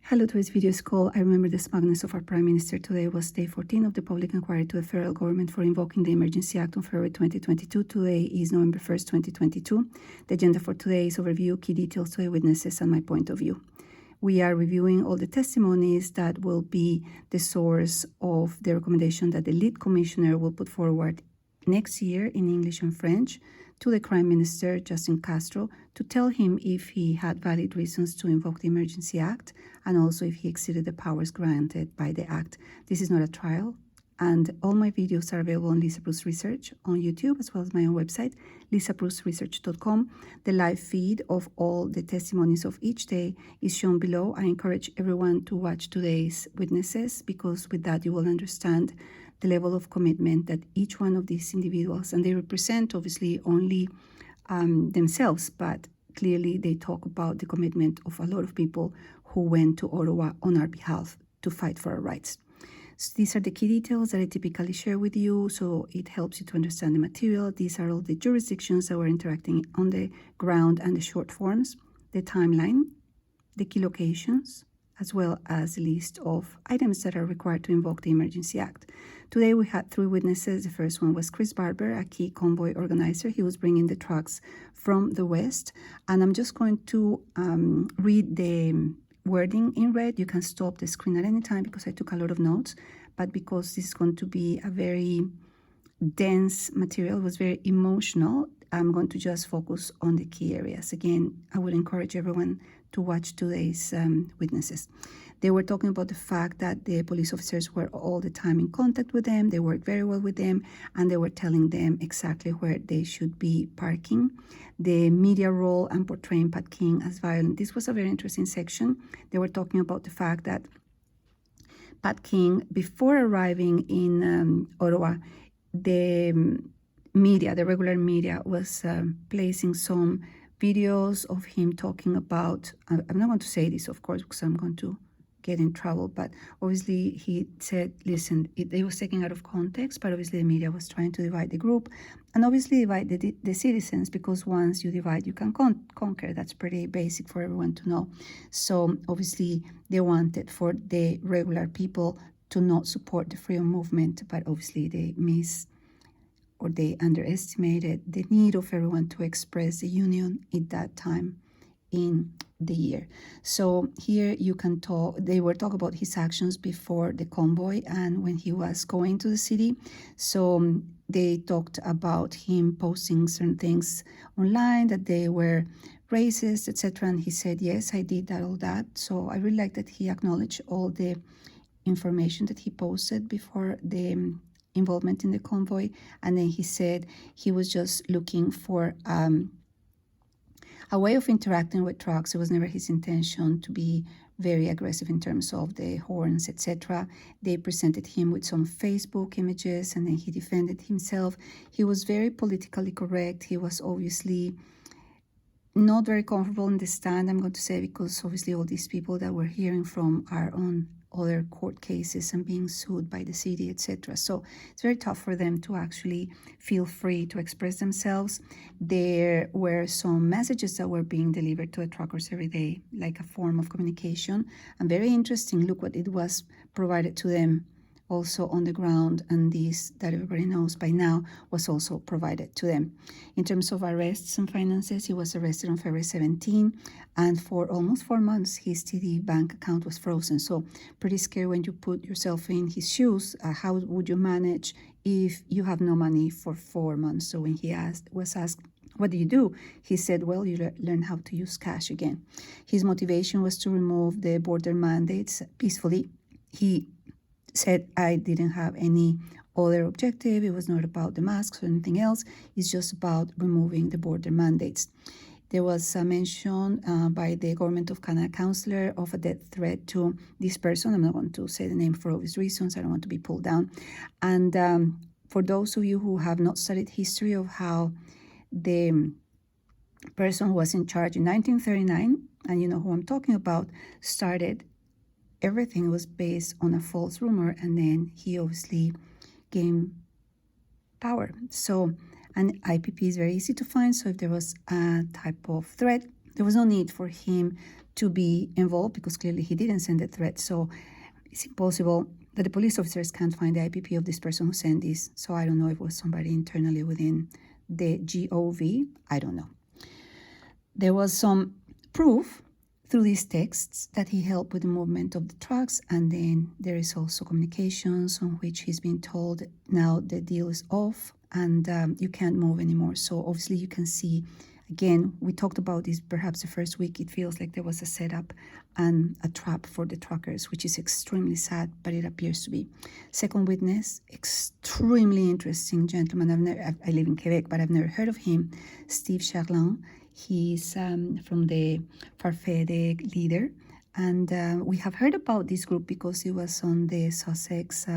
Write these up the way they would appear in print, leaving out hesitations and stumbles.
Hello, today's video is called I Remember the Smugness of Our Prime Minister. Today was day 14 of the public inquiry to the federal government for invoking the Emergency Act on February 2022. Today is November 1st, 2022. The agenda for today is overview, key details, today witnesses, and my point of view. We are reviewing all the testimonies that will be the source of the recommendation that the lead commissioner will put forward next year in English and French to the Crime Minister, Justin Castro, to tell him if he had valid reasons to invoke the Emergency Act and also if he exceeded the powers granted by the Act. This is not a trial, and all my videos are available on Lisa Bruce Research on YouTube as well as my own website, lisabruceresearch.com. The live feed of all the testimonies of each day is shown below. I encourage everyone to watch today's witnesses because with that you will understand the level of commitment that each one of these individuals, and they represent obviously only themselves, but clearly they talk about the commitment of a lot of people who went to Ottawa on our behalf to fight for our rights. So these are the key details that I typically share with you, so it helps you to understand the material. These are all the jurisdictions that were interacting on the ground and the short forms, the timeline, the key locations, as well as a list of items that are required to invoke the Emergency Act. Today we had 3 witnesses. The first one was Chris Barber, a key convoy organizer. He was bringing the trucks from the west. And I'm just going to read the wording in red. You can stop the screen at any time because I took a lot of notes, but because this is going to be a very dense material, it was very emotional, I'm going to just focus on the key areas. Again, I would encourage everyone to watch today's witnesses. They were talking about the fact that the police officers were all the time in contact with them, they worked very well with them, and they were telling them exactly where they should be parking. The media role and portraying Pat King as violent. This was a very interesting section. They were talking about the fact that Pat King, before arriving in Ottawa, the media, the regular media, was placing some videos of him talking about, I'm not going to say this, of course, because I'm going to get in trouble, but obviously he said, listen, it was taken out of context, but obviously the media was trying to divide the group and obviously divide the citizens, because once you divide, you can conquer. That's pretty basic for everyone to know. So obviously they wanted for the regular people to not support the freedom movement, but obviously they underestimated the need of everyone to express the union at that time in the year. So here you can talk, they were talking about his actions before the convoy and when he was going to the city. So they talked about him posting certain things online, that they were racist, etc. And he said, yes, I did that, all that. So I really like that he acknowledged all the information that he posted before the involvement in the convoy. And then he said he was just looking for a way of interacting with trucks. It was never his intention to be very aggressive in terms of the horns, etc. They presented him with some Facebook images and then he defended himself. He was very politically correct. He was obviously not very comfortable in the stand, I'm going to say, because obviously all these people that we're hearing from are on other court cases and being sued by the city, etc. So it's very tough for them to actually feel free to express themselves. There were some messages that were being delivered to the truckers every day, like a form of communication. And very interesting, look what it was provided to them also on the ground, and this that everybody knows by now was also provided to them. In terms of arrests and finances, he was arrested on February 17, and for almost 4 months his TD bank account was frozen. So pretty scary when you put yourself in his shoes. How would you manage if you have no money for 4 months? So when he was asked, what do you do? He said, well, you learn how to use cash again. His motivation was to remove the border mandates peacefully. He said, I didn't have any other objective. It was not about the masks or anything else. It's just about removing the border mandates. There was a mention by the Government of Canada councillor of a death threat to this person. I'm not going to say the name for obvious reasons. I don't want to be pulled down. And for those of you who have not studied history of how the person who was in charge in 1939, and you know who I'm talking about, started, everything was based on a false rumor, and then he obviously gained power. So an IPP is very easy to find, so if there was a type of threat, there was no need for him to be involved because clearly he didn't send the threat. So it's impossible that the police officers can't find the IPP of this person who sent this. So I don't know if it was somebody internally within the GOV. I don't know. There was some proof through these texts that he helped with the movement of the trucks, and then there is also communications on which he's been told now the deal is off and you can't move anymore. So obviously you can see, again, we talked about this perhaps the first week. It feels like there was a setup and a trap for the truckers, which is extremely sad, but it appears to be. Second witness, extremely interesting gentleman. I live in Quebec, but I've never heard of him. Steve Charlin. He's from the Farfetch leader. And we have heard about this group because it was on the Sussex,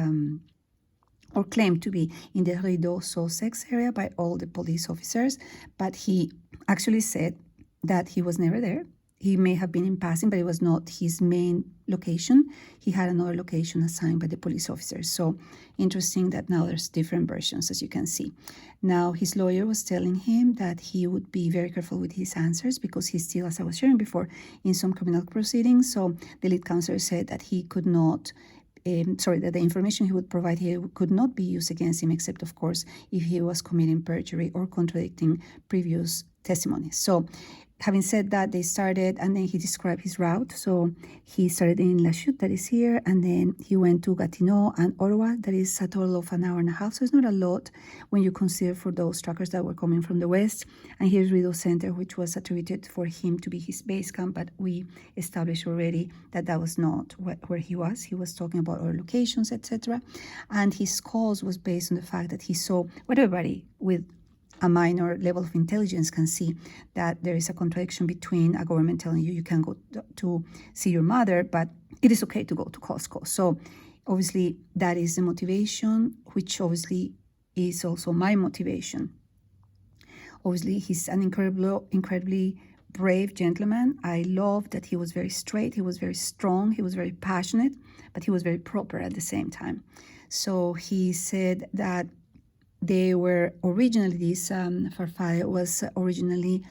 or claimed to be in the Rideau, Sussex area by all the police officers. But he actually said that he was never there. He may have been in passing, but it was not his main location. He had another location assigned by the police officers. So interesting that now there's different versions, as you can see. Now, his lawyer was telling him that he would be very careful with his answers because he's still, as I was sharing before, in some criminal proceedings. So the lead counselor said that he could not that the information he would provide here could not be used against him, except, of course, if he was committing perjury or contradicting previous testimonies. So having said that, they started, and then he described his route. So he started in La Chute, that is here, and then he went to Gatineau and Ottawa, that is a total of an hour and a half. So it's not a lot when you consider for those truckers that were coming from the west. And here's Rideau Center, which was attributed for him to be his base camp, but we established already that that was not where he was. He was talking about other locations, etc. And his cause was based on the fact that he saw what everybody with a minor level of intelligence can see, that there is a contradiction between a government telling you can go to see your mother, but it is okay to go to Costco. So obviously that is the motivation, which obviously is also my motivation. Obviously he's an incredibly brave gentleman. I love that he was very straight, he was very strong, he was very passionate, but he was very proper at the same time. So he said that they were originally, this Farfetch was originally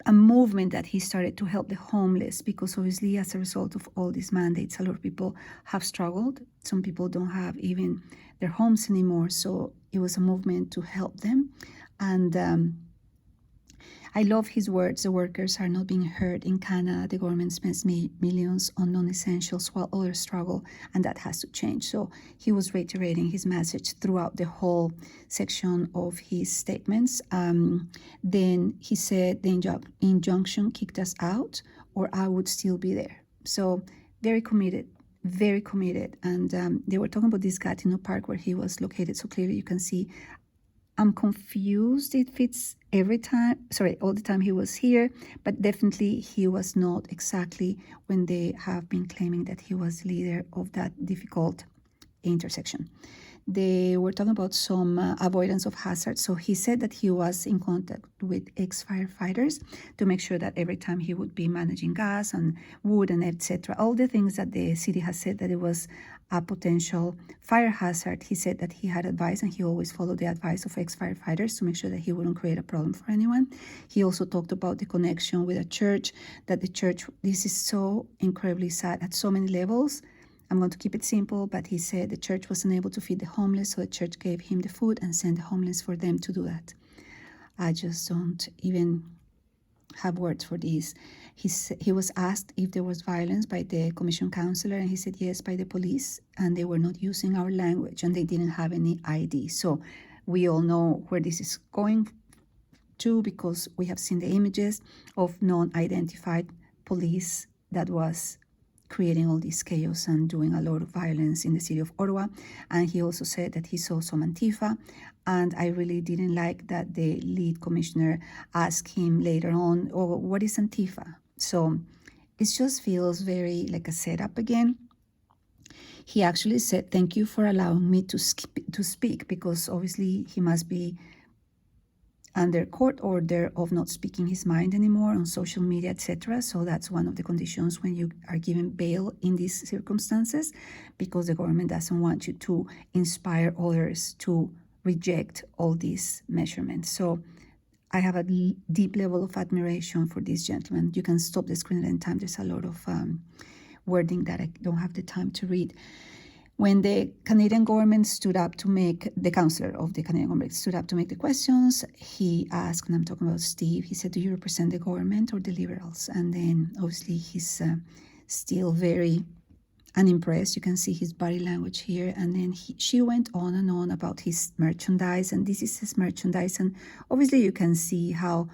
a movement that he started to help the homeless, because obviously as a result of all these mandates, a lot of people have struggled. Some people don't have even their homes anymore. So it was a movement to help them. And I love his words. The workers are not being heard in Canada. The government spends millions on non-essentials while others struggle, and that has to change. So he was reiterating his message throughout the whole section of his statements. Then he said the injunction kicked us out, or I would still be there. So very committed. Very committed. And they were talking about this Gatineau Park where he was located. So clearly you can see I'm confused. It fits all the time he was here, but definitely he was not exactly when they have been claiming that he was leader of that difficult intersection. They were talking about some avoidance of hazards. So he said that he was in contact with ex-firefighters to make sure that every time he would be managing gas and wood and etc., all the things that the city has said that it was a potential fire hazard, he said that he had advice, and he always followed the advice of ex-firefighters to make sure that he wouldn't create a problem for anyone. He also talked about the connection with a church, that the church, this is so incredibly sad at so many levels. I'm going to keep it simple, but he said the church was unable to feed the homeless, so the church gave him the food and sent the homeless for them to do that. I just don't even have words for this. He was asked if there was violence by the commission councillor, and he said yes, by the police, and they were not using our language, and they didn't have any ID. So we all know where this is going to, because we have seen the images of non-identified police that was creating all this chaos and doing a lot of violence in the city of Ottawa. And he also said that he saw some Antifa, and I really didn't like that the lead commissioner asked him later on, oh, what is Antifa? So it just feels very like a setup again. He actually said, thank you for allowing me to speak, because obviously he must be under court order of not speaking his mind anymore on social media, etc. So that's one of the conditions when you are given bail in these circumstances, because the government doesn't want you to inspire others to reject all these measurements. So I have a deep level of admiration for this gentleman. You can stop the screen at any time. There's a lot of wording that I don't have the time to read. When the Canadian government stood up to make, the counselor of the Canadian government stood up to make the questions, he asked, and I'm talking about Steve, he said, do you represent the government or the Liberals? And then obviously he's still very unimpressed. You can see his body language here. And then she went on and on about his merchandise, and this is his merchandise. And obviously you can see how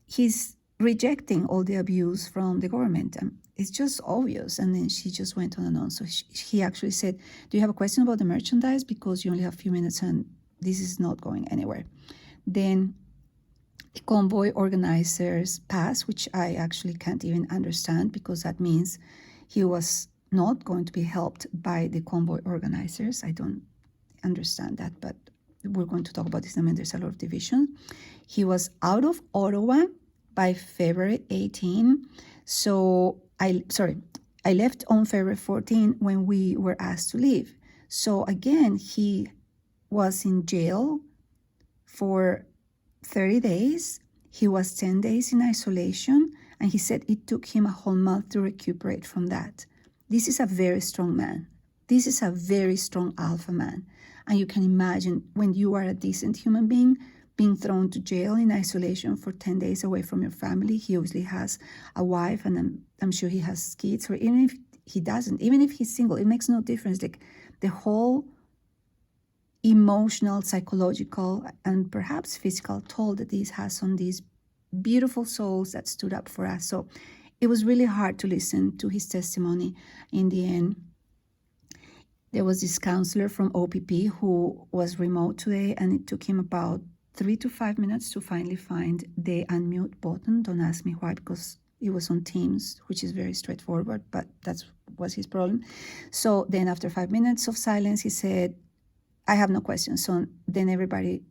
he's rejecting all the abuse from the government. It's just obvious. And then she just went on and on. So he actually said, do you have a question about the merchandise? Because you only have a few minutes and this is not going anywhere. Then the Convoy organizers passed, which I actually can't even understand, because that means he was not going to be helped by the Convoy organizers. I don't understand that, but we're going to talk about this in a minute. There's a lot of division. He was out of Ottawa by February 18. So I left on February 14 when we were asked to leave. So again, he was in jail for 30 days. He was 10 days in isolation, and he said it took him a whole month to recuperate from that. This is a very strong man. This is a very strong alpha man. And you can imagine when you are a decent human being, being thrown to jail in isolation for 10 days away from your family. He obviously has a wife, and I'm sure he has kids, or even if he doesn't, even if he's single, it makes no difference. Like the whole emotional, psychological, and perhaps physical toll that this has on these beautiful souls that stood up for us. So it was really hard to listen to his testimony. In the end, there was this counselor from OPP who was remote today, and it took him about 3 to 5 minutes to finally find the unmute button. Don't ask me why, because it was on Teams, which is very straightforward, but that was his problem. So then after 5 minutes of silence, he said, I have no questions. So then everybody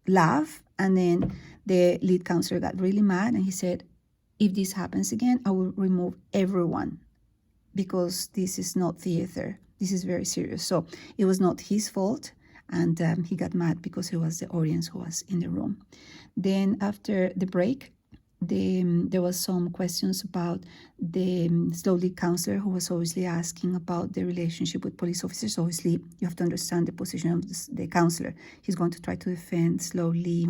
laughed, and then the lead counselor got really mad, and he said, if this happens again, I will remove everyone, because this is not theater. This is very serious. So it was not his fault. And he got mad because it was the audience who was in the room. Then after the break, there was some questions about the lead counselor, who was obviously asking about the relationship with police officers. Obviously, you have to understand the position of the counselor. He's going to try to defend slowly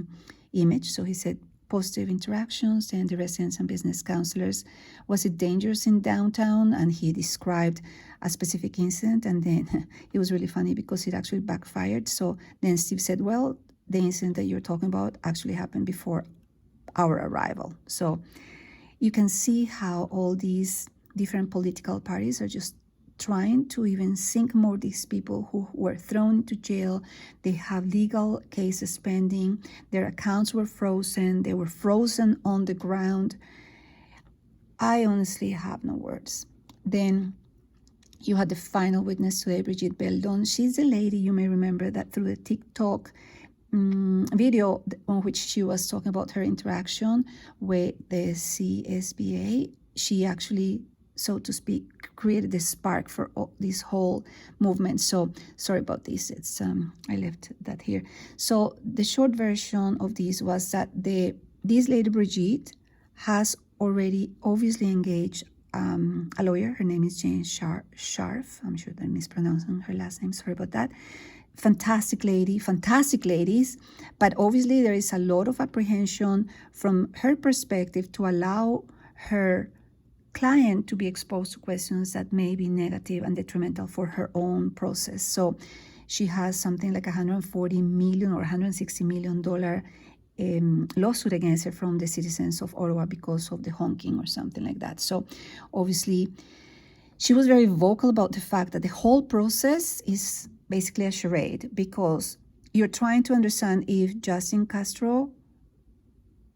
image. So he said positive interactions, and the residents and business counselors. Was it dangerous in downtown? And he described a specific incident, and then it was really funny because it actually backfired. So then Steve said, well, the incident that you're talking about actually happened before our arrival. So you can see how all these different political parties are just trying to even sink more these people who were thrown into jail. They have legal cases pending. Their accounts were frozen. They were frozen on the ground. I honestly have no words. Then you had the final witness today, Brigitte Beldon. She's the lady, you may remember that through the TikTok video on which she was talking about her interaction with the CSBA. She actually, so to speak, created the spark for this whole movement. So sorry about this. It's I left that here. So the short version of this was that this lady Brigitte has already obviously engaged a lawyer. Her name is Jane Scharf. I'm sure that I'm mispronouncing her last name. Sorry about that. Fantastic lady, fantastic ladies. But obviously there is a lot of apprehension from her perspective to allow her client to be exposed to questions that may be negative and detrimental for her own process. So she has something like $140 million or $160 million lawsuit against her from the citizens of Ottawa because of the honking or something like that. So obviously she was very vocal about the fact that the whole process is basically a charade, because you're trying to understand if Justin Castro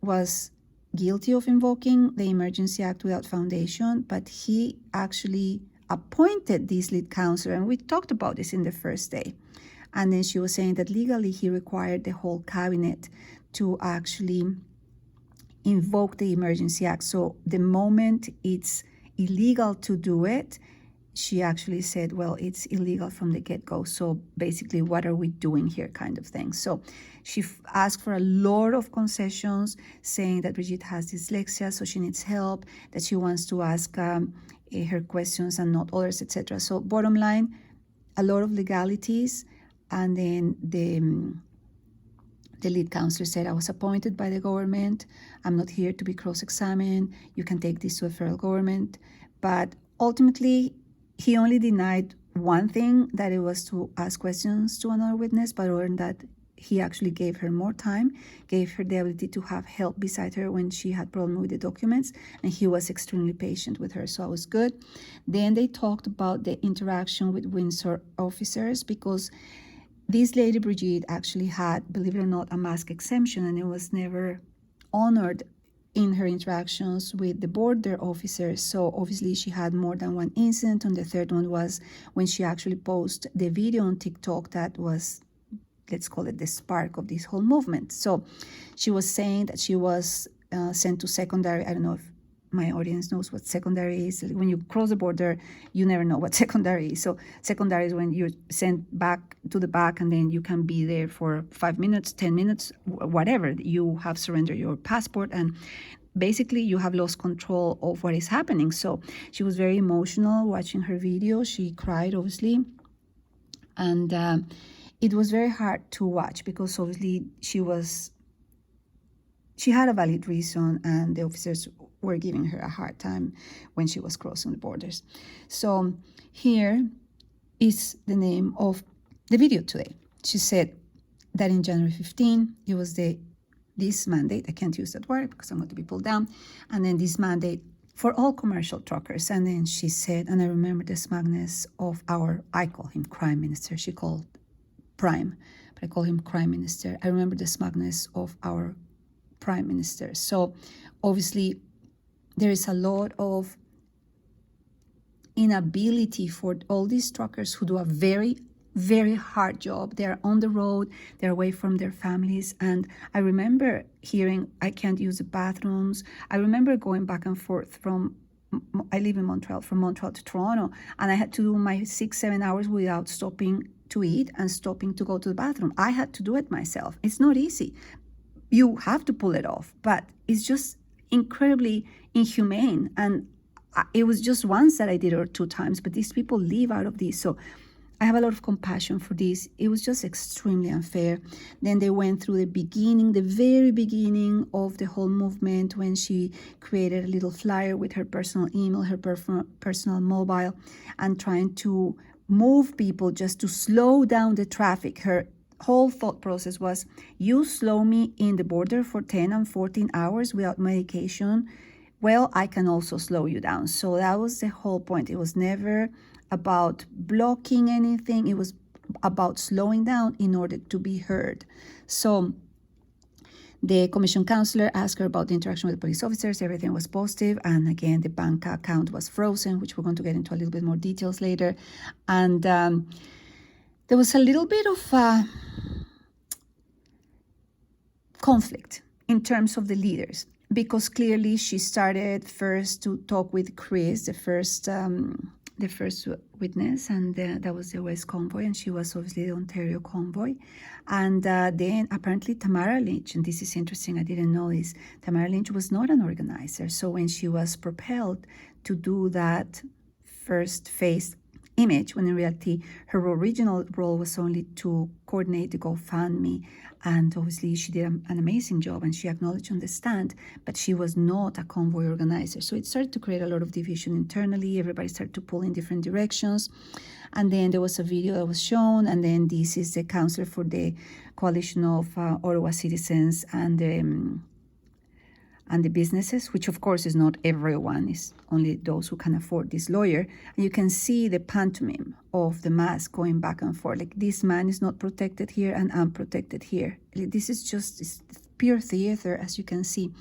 was guilty of invoking the Emergency Act without foundation, but he actually appointed this lead counselor, and we talked about this in the first day. And then she was saying that legally he required the whole cabinet to actually invoke the Emergency Act. So the moment it's illegal to do it, she actually said, well, it's illegal from the get-go. So basically, what are we doing here kind of thing. So she asked for a lot of concessions, saying that Brigitte has dyslexia, so she needs help, that she wants to ask her questions and not others, etc. So bottom line, a lot of legalities. And then the lead counselor said, I was appointed by the government. I'm not here to be cross-examined. You can take this to the federal government. But ultimately, he only denied one thing, that it was to ask questions to another witness, but other than that, he actually gave her more time, gave her the ability to have help beside her when she had problem with the documents, and he was extremely patient with her, so I was good. Then they talked about the interaction with Windsor officers, because this lady Brigitte actually had, believe it or not, a mask exemption, and it was never honored in her interactions with the border officers. So obviously she had more than one incident, and the third one was when she actually posted the video on TikTok that was, let's call it, the spark of this whole movement. So she was saying that she was sent to secondary. I don't know if my audience knows what secondary is. When you cross the border, you never know what secondary is. So secondary is when you're sent back to the back, and then you can be there for 5 minutes, 10 minutes, whatever. You have surrendered your passport, and basically you have lost control of what is happening. So she was very emotional watching her video. She cried, obviously. And it was very hard to watch, because obviously she had a valid reason, and the officers were giving her a hard time when she was crossing the borders. So here is the name of the video today. She said that in January 15, it was this mandate, I can't use that word because I'm going to be pulled down, and then this mandate for all commercial truckers. And then she said, and I remember the smugness of I call him Crime Minister, she called Prime, but I call him Crime Minister. I remember the smugness of our Prime Minister. So obviously there is a lot of inability for all these truckers who do a very, very hard job. They're on the road, they're away from their families. And I remember hearing, I can't use the bathrooms. I remember going back and forth I live in Montreal, from Montreal to Toronto, and I had to do my 6-7 hours without stopping to eat and stopping to go to the bathroom. I had to do it myself. It's not easy. You have to pull it off, but it's just incredibly inhumane. And it was just once that I did it, or 2 times, but these people live out of this. So I have a lot of compassion for this. It was just extremely unfair. Then they went through the very beginning of the whole movement, when she created a little flyer with her personal email, her personal mobile, and trying to move people just to slow down the traffic. Her whole thought process was, you slow me in the border for 10 and 14 hours without medication, well, I can also slow you down. So that was the whole point. It was never about blocking anything. It was about slowing down in order to be heard. So the commission counselor asked her about the interaction with the police officers. Everything was positive. And again, the bank account was frozen, which we're going to get into a little bit more details later. And there was a little bit of conflict in terms of the leaders, because clearly she started first to talk with Chris, the first witness, and that was the West Convoy, and she was obviously the Ontario Convoy. And then apparently Tamara Lynch, and this is interesting, I didn't know this, Tamara Lynch was not an organizer. So when she was propelled to do that first phase image, when in reality her original role was only to coordinate the GoFundMe, and obviously she did an amazing job, and she acknowledged on the stand, but she was not a convoy organizer. So it started to create a lot of division internally. Everybody started to pull in different directions. And then there was a video that was shown, and then this is the counselor for the coalition of Ottawa citizens and the businesses, which of course is not everyone, is only those who can afford this lawyer. And you can see the pantomime of the mask going back and forth. Like, this man is not protected here and I'm protected here. Like, this is just pure theater, as you can see.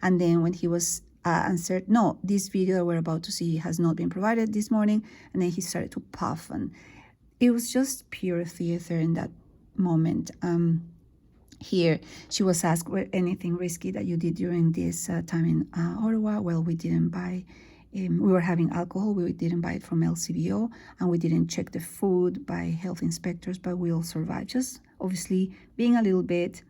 And then when he was answered, no, this video that we're about to see has not been provided this morning. And then he started to puff, and it was just pure theater in that moment. Here, she was asked, anything risky that you did during this time in Ottawa? Well, we didn't buy We were having alcohol. We didn't buy it from LCBO, and we didn't check the food by health inspectors, but we all survived. Just obviously being a little bit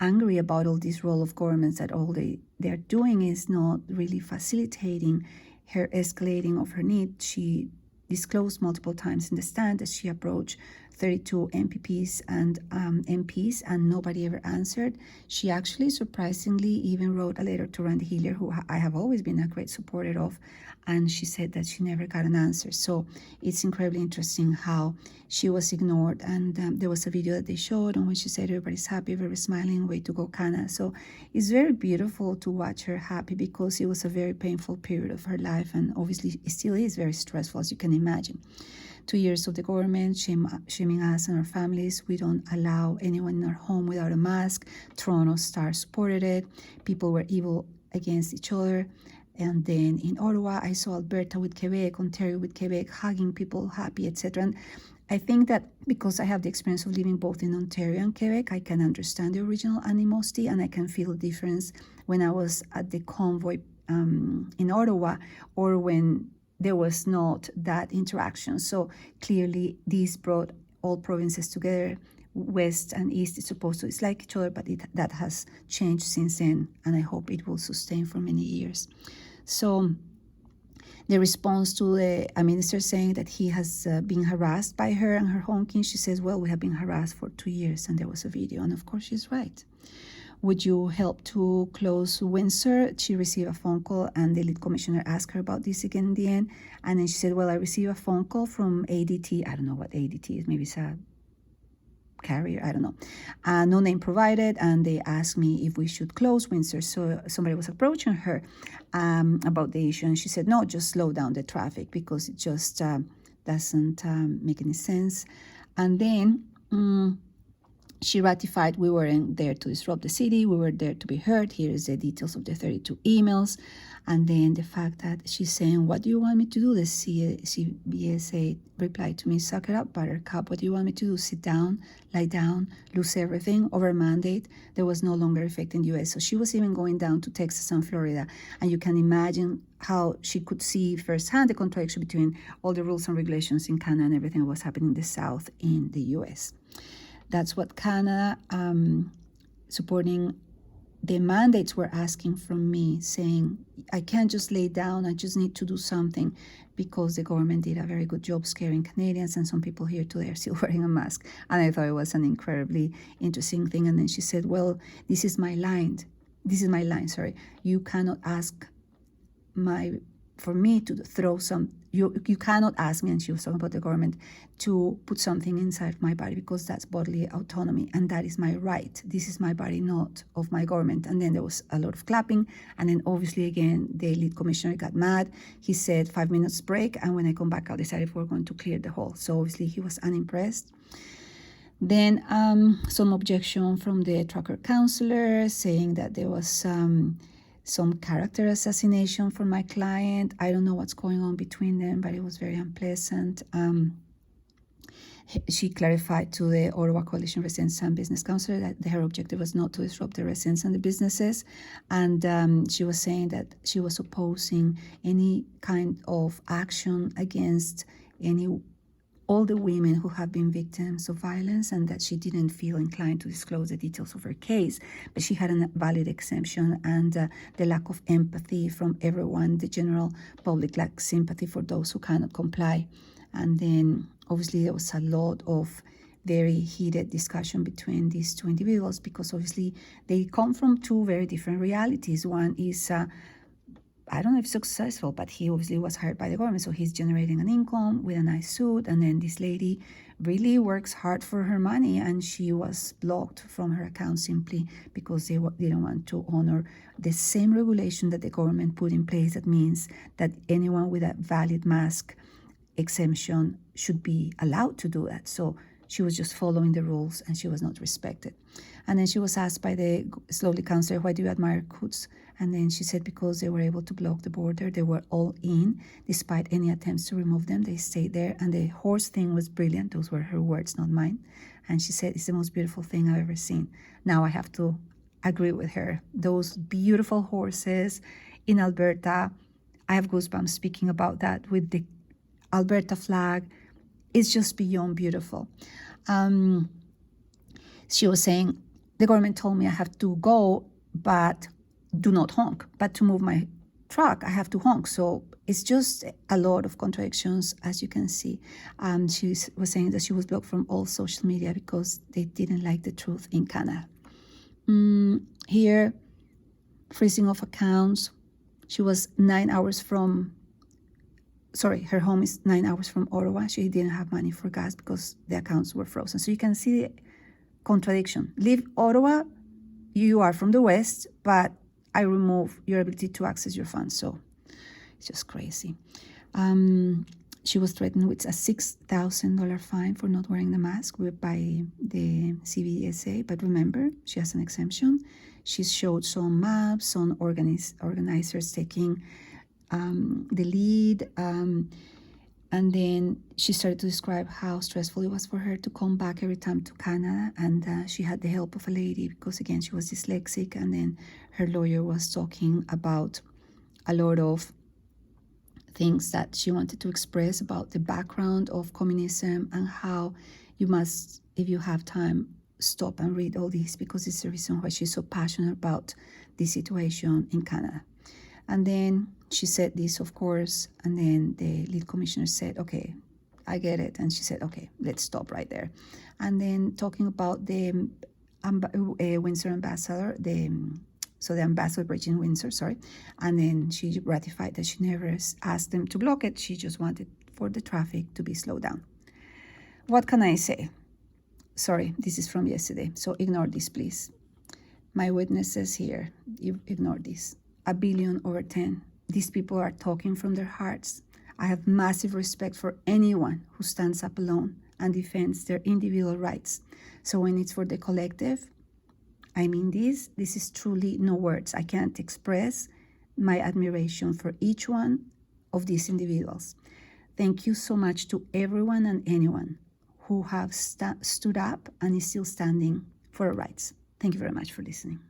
angry about all this role of governments, that all they're doing is not really facilitating her escalating of her need. She disclosed multiple times in the stand that she approached 32 MPPs and MPs, and nobody ever answered. She actually surprisingly even wrote a letter to Randy Hillier, who I have always been a great supporter of, and she said that she never got an answer. So it's incredibly interesting how she was ignored. And there was a video that they showed, and when she said everybody's happy, very smiling, way to go, Canada. So it's very beautiful to watch her happy, because it was a very painful period of her life, and obviously it still is very stressful, as you can imagine. 2 years of the government shaming us and our families. We don't allow anyone in our home without a mask. Toronto Star supported it. People were evil against each other. And then in Ottawa, I saw Alberta with Quebec, Ontario with Quebec, hugging people, happy, etc. And I think that because I have the experience of living both in Ontario and Quebec, I can understand the original animosity, and I can feel the difference when I was at the Convoy in Ottawa, or when there was not that interaction. So clearly this brought all provinces together. West and East is supposed to dislike each other, but that has changed since then, and I hope it will sustain for many years. So the response to the minister saying that he has been harassed by her and her home king, she says, well, we have been harassed for 2 years, and there was a video, and of course she's right. Would you help to close Windsor? She received a phone call, and the lead commissioner asked her about this again in the end. And then she said, well, I received a phone call from ADT. I don't know what ADT is. Maybe it's a carrier. I don't know. No name provided. And they asked me if we should close Windsor. So somebody was approaching her about the issue. And she said, no, just slow down the traffic, because it just doesn't make any sense. And then she ratified we weren't there to disrupt the city. We were there to be heard. Here is the details of the 32 emails. And then the fact that she's saying, what do you want me to do? The CBSA replied to me, suck it up, buttercup. What do you want me to do? Sit down, lie down, lose everything over a mandate that was no longer effective in the U.S. So she was even going down to Texas and Florida. And you can imagine how she could see firsthand the contradiction between all the rules and regulations in Canada and everything that was happening in the South in the U.S. That's what Canada, supporting the mandates, were asking from me, saying, I can't just lay down, I just need to do something, because the government did a very good job scaring Canadians, and some people here today are still wearing a mask. And I thought it was an incredibly interesting thing. And then she said, well, this is my line, you cannot ask for me to throw you cannot ask me, and she was talking about the government, to put something inside my body, because that's bodily autonomy, and that is my right. This is my body, not of my government. And then there was a lot of clapping, and then obviously again the lead commissioner got mad. He said 5 minutes break, and when I come back I'll decide if we're going to clear the hall. So obviously he was unimpressed. Then some objection from the trucker counselor, saying that there was some character assassination for my client. I don't know what's going on between them, but it was very unpleasant. She clarified to the Ottawa Coalition Residents and Business Council that her objective was not to disrupt the residents and the businesses. And she was saying that she was opposing any kind of action against all the women who have been victims of violence, and that she didn't feel inclined to disclose the details of her case. But she had a valid exemption, and the lack of empathy from everyone, the general public lacks sympathy for those who cannot comply. And then obviously there was a lot of very heated discussion between these two individuals, because obviously they come from two very different realities. One is I don't know if successful, but he obviously was hired by the government, so he's generating an income with a nice suit. And then this lady really works hard for her money, and she was blocked from her account simply because they didn't want to honor the same regulation that the government put in place. That means that anyone with a valid mask exemption should be allowed to do that. So she was just following the rules, and she was not respected. And then she was asked by the Slowly counselor, why do you admire Coots? And then she said, because they were able to block the border. They were all in, despite any attempts to remove them. They stayed there. And the horse thing was brilliant. Those were her words, not mine. And she said, it's the most beautiful thing I've ever seen. Now I have to agree with her. Those beautiful horses in Alberta, I have goosebumps speaking about that with the Alberta flag. It's just beyond beautiful. She was saying, the government told me I have to go, but do not honk. But to move my truck, I have to honk. So it's just a lot of contradictions, as you can see. She was saying that she was blocked from all social media because they didn't like the truth in Canada. Here, freezing of accounts. She was 9 hours from, her home is 9 hours from Ottawa. She didn't have money for gas because the accounts were frozen. So you can see the contradiction. Leave Ottawa, you are from the West, but I remove your ability to access your funds. So it's just crazy. She was threatened with a $6,000 fine for not wearing the mask by the CBSA. But remember, she has an exemption. She showed some maps, some organizers taking the lead. And then she started to describe how stressful it was for her to come back every time to Canada. And she had the help of a lady because, again, she was dyslexic. And then her lawyer was talking about a lot of things that she wanted to express about the background of communism and how you must, if you have time, stop and read all this, because it's the reason why she's so passionate about this situation in Canada. And then she said this, of course, and then the lead commissioner said, okay, I get it. And she said, okay, let's stop right there. And then talking about the Windsor ambassador, the ambassador Virgin Windsor, and then she ratified that she never asked them to block it. She just wanted for the traffic to be slowed down. What can I say? Sorry, this is from yesterday, so ignore this, please. My witnesses here, you ignore this. 1 billion over 10. These people are talking from their hearts. I have massive respect for anyone who stands up alone and defends their individual rights. So when it's for the collective, I mean this is truly no words. I can't express my admiration for each one of these individuals. Thank you so much to everyone and anyone who have stood up and is still standing for our rights. Thank you very much for listening.